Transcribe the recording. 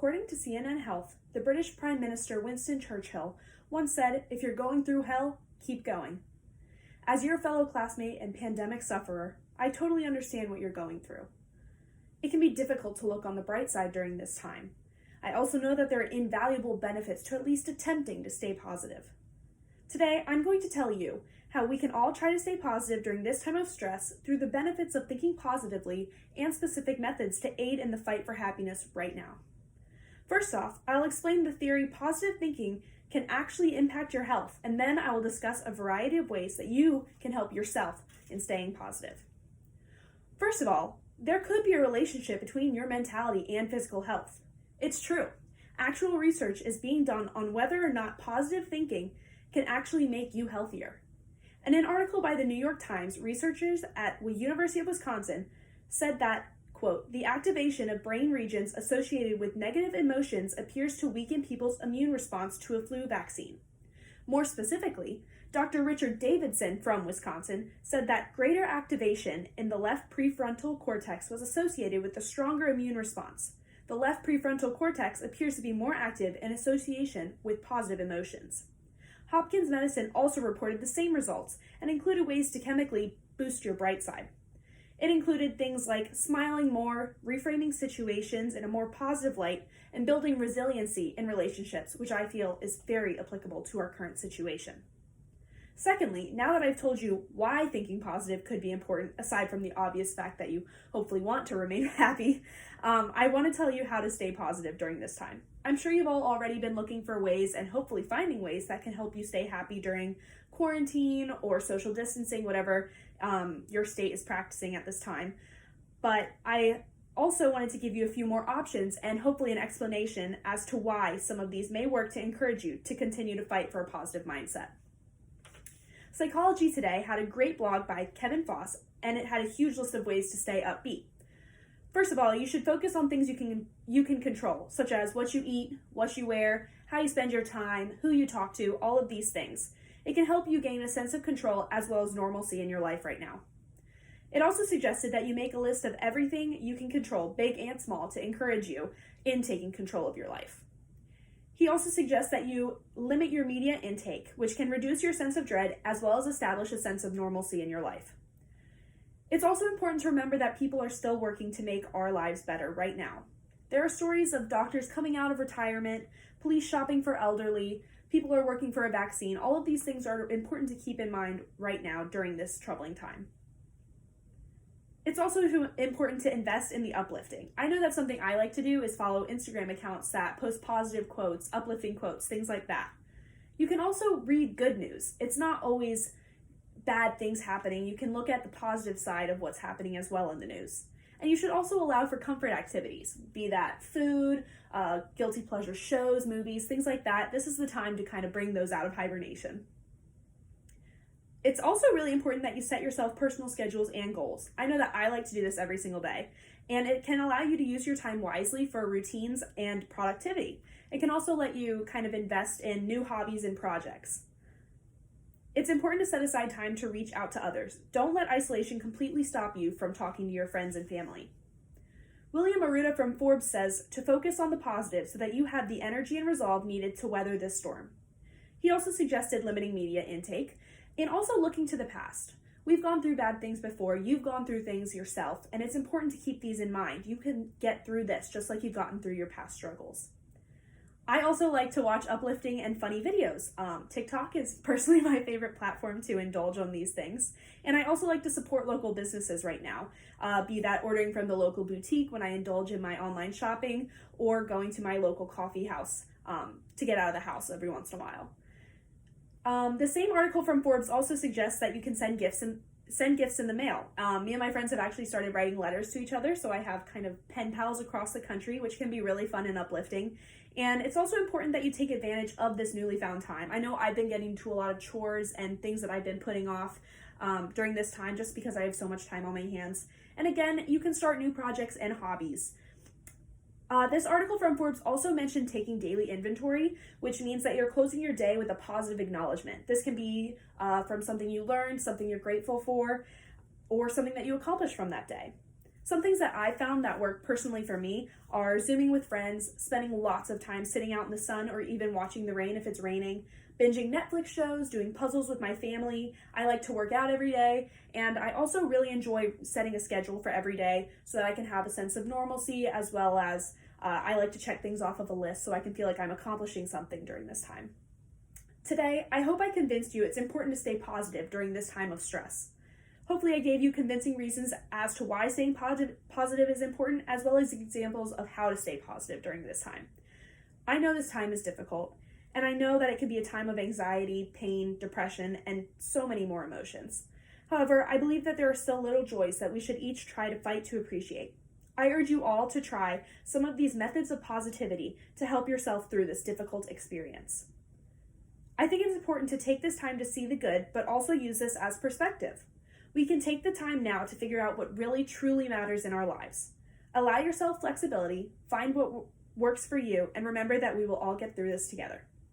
according to CNN Health, the British Prime Minister Winston Churchill once said, "If you're going through hell, keep going." As your fellow classmate and pandemic sufferer, I totally understand what you're going through. It can be difficult to look on the bright side during this time. I also know that there are invaluable benefits to at least attempting to stay positive. Today, I'm going to tell you how we can all try to stay positive during this time of stress through the benefits of thinking positively and specific methods to aid in the fight for happiness right now. First off, I'll explain the theory positive thinking can actually impact your health, and then I will discuss a variety of ways that you can help yourself in staying positive. First of all, there could be a relationship between your mentality and physical health. It's true. Actual research is being done on whether or not positive thinking can actually make you healthier. In an article by the New York Times, researchers at the University of Wisconsin said that, quote, "The activation of brain regions associated with negative emotions appears to weaken people's immune response to a flu vaccine." More specifically, Dr. Richard Davidson from Wisconsin said that greater activation in the left prefrontal cortex was associated with a stronger immune response. The left prefrontal cortex appears to be more active in association with positive emotions. Hopkins Medicine also reported the same results and included ways to chemically boost your bright side. It included things like smiling more, reframing situations in a more positive light, and building resiliency in relationships, which I feel is very applicable to our current situation. Secondly, now that I've told you why thinking positive could be important, aside from the obvious fact that you hopefully want to remain happy, I want to tell you how to stay positive during this time. I'm sure you've all already been looking for ways and hopefully finding ways that can help you stay happy during quarantine or social distancing, whatever your state is practicing at this time. But I also wanted to give you a few more options and hopefully an explanation as to why some of these may work to encourage you to continue to fight for a positive mindset. Psychology Today had a great blog by Kevin Foss, and it had a huge list of ways to stay upbeat. First of all, you should focus on things you can control, such as what you eat, what you wear, how you spend your time, who you talk to, all of these things. It can help you gain a sense of control as well as normalcy in your life right now. It also suggested that you make a list of everything you can control, big and small, to encourage you in taking control of your life. He also suggests that you limit your media intake, which can reduce your sense of dread as well as establish a sense of normalcy in your life. It's also important to remember that people are still working to make our lives better right now. There are stories of doctors coming out of retirement, police shopping for elderly, people are working for a vaccine. All of these things are important to keep in mind right now during this troubling time. It's also important to invest in the uplifting. I know that something I like to do is follow Instagram accounts that post positive quotes, uplifting quotes, things like that. You can also read good news. It's not always bad things happening. You can look at the positive side of what's happening as well in the news. And you should also allow for comfort activities, be that food, guilty pleasure shows, movies, things like that. This is the time to kind of bring those out of hibernation. It's also really important that you set yourself personal schedules and goals. I know that I like to do this every single day, and it can allow you to use your time wisely for routines and productivity. It can also let you kind of invest in new hobbies and projects. It's important to set aside time to reach out to others. Don't let isolation completely stop you from talking to your friends and family. William Arruda from Forbes says to focus on the positive so that you have the energy and resolve needed to weather this storm. He also suggested limiting media intake, and also looking to the past. We've gone through bad things before, you've gone through things yourself, and it's important to keep these in mind. You can get through this just like you've gotten through your past struggles. I also like to watch uplifting and funny videos. TikTok is personally my favorite platform to indulge on these things. And I also like to support local businesses right now, be that ordering from the local boutique when I indulge in my online shopping, or going to my local coffee house to get out of the house every once in a while. The same article from Forbes also suggests that you can send gifts in the mail. Me and my friends have actually started writing letters to each other, so I have kind of pen pals across the country, which can be really fun and uplifting. And it's also important that you take advantage of this newly found time. I know I've been getting to a lot of chores and things that I've been putting off during this time just because I have so much time on my hands. And again, you can start new projects and hobbies. This article from Forbes also mentioned taking daily inventory, which means that you're closing your day with a positive acknowledgement. This can be from something you learned, something you're grateful for, or something that you accomplished from that day. Some things that I found that work personally for me are Zooming with friends, spending lots of time sitting out in the sun or even watching the rain if it's raining, binging Netflix shows, doing puzzles with my family. I like to work out every day, and I also really enjoy setting a schedule for every day so that I can have a sense of normalcy, as well as I like to check things off of a list so I can feel like I'm accomplishing something during this time. Today, I hope I convinced you it's important to stay positive during this time of stress. Hopefully I gave you convincing reasons as to why staying positive is important, as well as examples of how to stay positive during this time. I know this time is difficult, and I know that it can be a time of anxiety, pain, depression, and so many more emotions. However, I believe that there are still little joys that we should each try to fight to appreciate. I urge you all to try some of these methods of positivity to help yourself through this difficult experience. I think it's important to take this time to see the good, but also use this as perspective. We can take the time now to figure out what really truly matters in our lives. Allow yourself flexibility, find what works for you, and remember that we will all get through this together.